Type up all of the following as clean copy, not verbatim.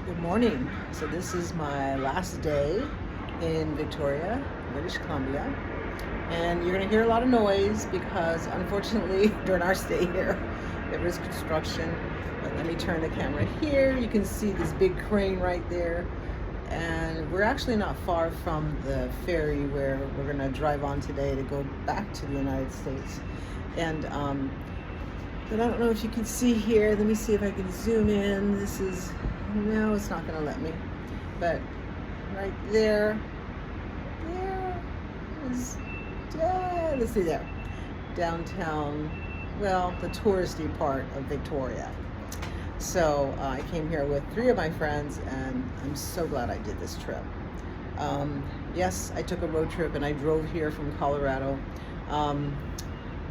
Good morning. So this is my last day in Victoria, British Columbia. And you're going to hear a lot of noise because unfortunately during our stay here, there is construction. But let me turn the camera here. You can see this big crane right there. And we're actually not far from the ferry where we're going to drive on today to go back to the United States. And but I don't know if you can see here. Let me see if I can zoom in. No, it's not going to let me. But right there is, let's see there, downtown, well, the touristy part of Victoria. So I came here with 3 of my friends, and I'm so glad I did this trip. Yes, I took a road trip, and I drove here from Colorado.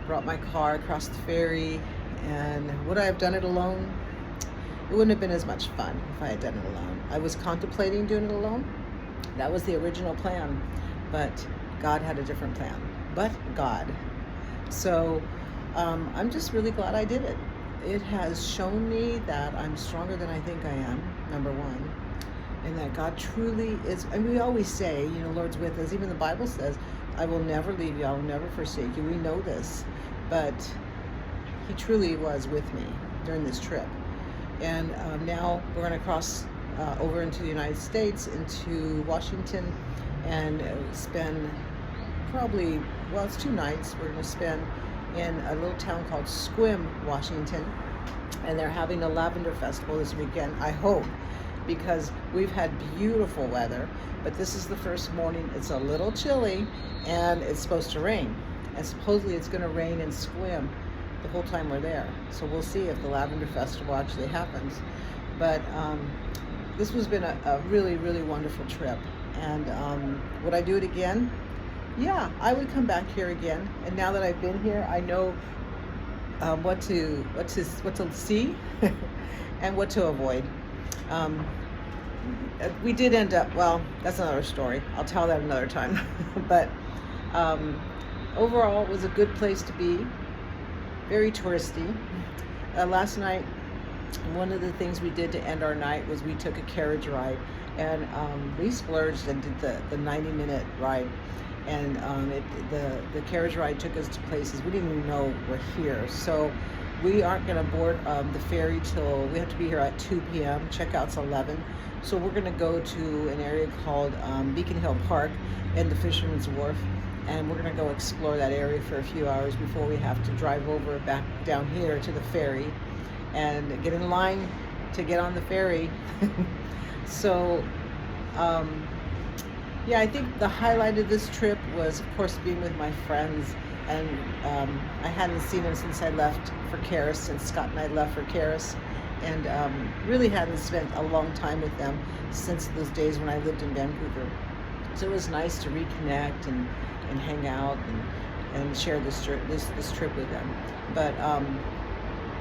Brought my car across the ferry, and would I have done it alone? It wouldn't have been as much fun if I had done it alone. I was contemplating doing it alone. That was the original plan, but God had a different plan. But God. So I'm just really glad I did it. It has shown me that I'm stronger than I think I am, number one, and that God truly is. And we always say, Lord's with us. Even the Bible says, I will never leave you, I will never forsake you. We know this, but He truly was with me during this trip. And now we're going to cross over into the United States, into Washington, and spend probably, it's 2 nights. We're going to spend in a little town called Sequim, Washington, and they're having a lavender festival this weekend, I hope, because we've had beautiful weather, but this is the first morning. It's a little chilly, and it's supposed to rain, and supposedly it's going to rain in Sequim the whole time we're there. So we'll see if the lavender festival actually happens. But this has been a really, really wonderful trip. And would I do it again? Yeah, I would come back here again. And now that I've been here, I know what to see and what to avoid. We did end up, well, that's another story. I'll tell that another time. But overall, it was a good place to be. Very touristy. Last night, one of the things we did to end our night was we took a carriage ride, and we splurged and did the 90-minute ride. And the carriage ride took us to places we didn't even know were here. So we aren't going to board the ferry till we have to be here at 2 p.m. Checkout's 11. So we're going to go to an area called Beacon Hill Park and the Fisherman's Wharf. And we're going to go explore that area for a few hours before we have to drive over back down here to the ferry and get in line to get on the ferry. So, yeah, I think the highlight of this trip was, of course, being with my friends. And I hadn't seen them since I left for Karis, since Scott and I left for Karis. And really hadn't spent a long time with them since those days when I lived in Vancouver. So it was nice to reconnect and hang out and share this trip with them. But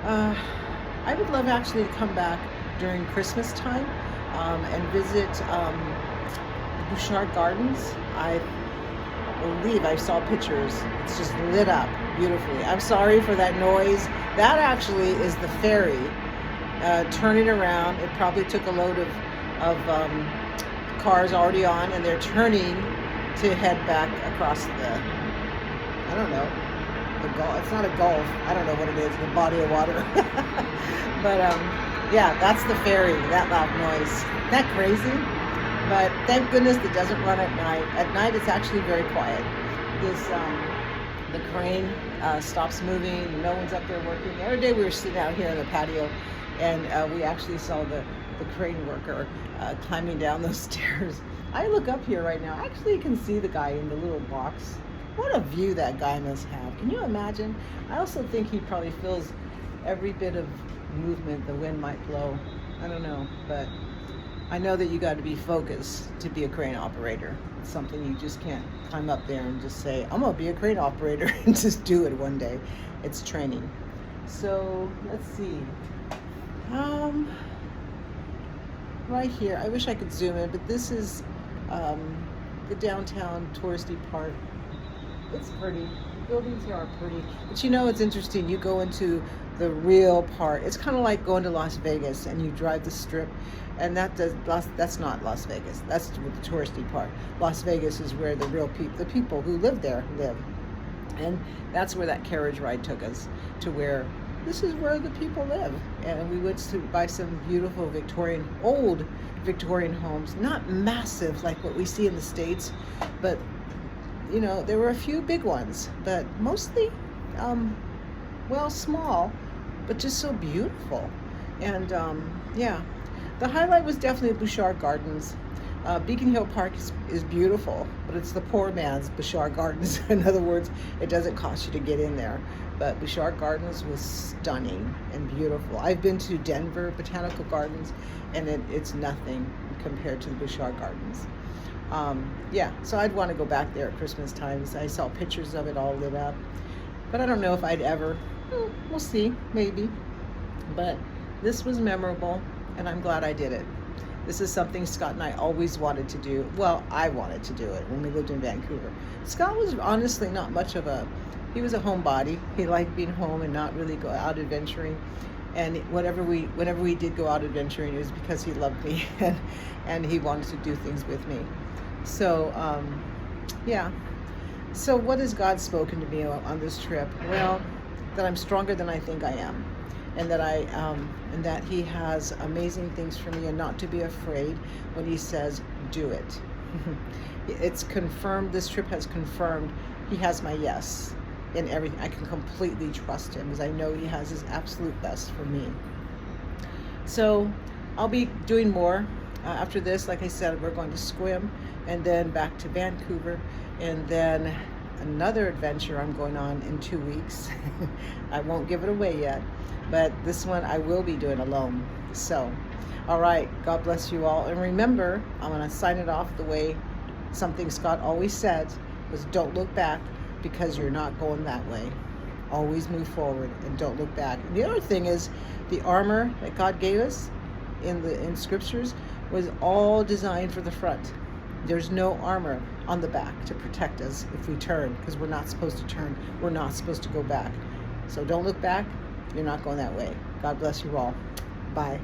I would love actually to come back during Christmas time and visit Bouchard Gardens. I believe I saw pictures. It's just lit up beautifully. I'm sorry for that noise. That actually is the ferry turning around. It probably took a load of cars already on, and they're turning to head back across I don't know, the Gulf. It's not a Gulf. I don't know what it is, the body of water. But yeah, that's the ferry, that loud noise. Isn't that crazy? But thank goodness it doesn't run at night. At night, it's actually very quiet. The crane stops moving. No one's up there working. The other day we were sitting out here in the patio, and we actually saw the crane worker climbing down those stairs. I look up here right now. Actually, you can see the guy in the little box. What a view that guy must have. Can you imagine? I also think he probably feels every bit of movement the wind might blow. I don't know, but I know that you got to be focused to be a crane operator. It's something you just can't climb up there and just say, I'm going to be a crane operator and just do it one day. It's training. So let's see. Right here, I wish I could zoom in, but this is the downtown touristy part. It's pretty. The buildings here are pretty. But it's interesting. You go into the real part. It's kind of like going to Las Vegas and you drive the strip, and that's not Las Vegas. That's the touristy part. Las Vegas is where the real people, the people who live there, live. And that's where that carriage ride took us, to where this is where the people live. And we went to buy some beautiful old Victorian homes, not massive like what we see in the States, but there were a few big ones, but mostly, small, but just so beautiful. And yeah, the highlight was definitely Bouchard Gardens. Beacon Hill Park is beautiful, but it's the poor man's Bouchard Gardens. In other words, it doesn't cost you to get in there. But Bouchard Gardens was stunning and beautiful. I've been to Denver Botanical Gardens, and it's nothing compared to the Bouchard Gardens. Yeah, so I'd want to go back there at Christmas times. I saw pictures of it all lit up, but I don't know if I'd ever. We'll see, maybe. But this was memorable, and I'm glad I did it. This is something Scott and I always wanted to do. Well, I wanted to do it when we lived in Vancouver. Scott was honestly not much of he was a homebody. He liked being home and not really go out adventuring. And whenever we did go out adventuring, it was because he loved me and he wanted to do things with me. So, yeah. So what has God spoken to me on this trip? Well, that I'm stronger than I think I am. And that He has amazing things for me, and not to be afraid when He says, do it. It's confirmed, this trip has confirmed He has my yes in everything. I can completely trust Him, because I know He has His absolute best for me. So I'll be doing more. After this, like I said, we're going to swim, and then back to Vancouver, and then another adventure I'm going on in 2 weeks. I won't give it away yet, but this one I will be doing alone. So, all right, God bless you all. And remember, I'm going to sign it off the way something Scott always said, was don't look back, because you're not going that way. Always move forward and don't look back. And the other thing is, the armor that God gave us in scriptures was all designed for the front. There's no armor on the back to protect us if we turn, because we're not supposed to turn. We're not supposed to go back. So don't look back. You're not going that way. God bless you all. Bye.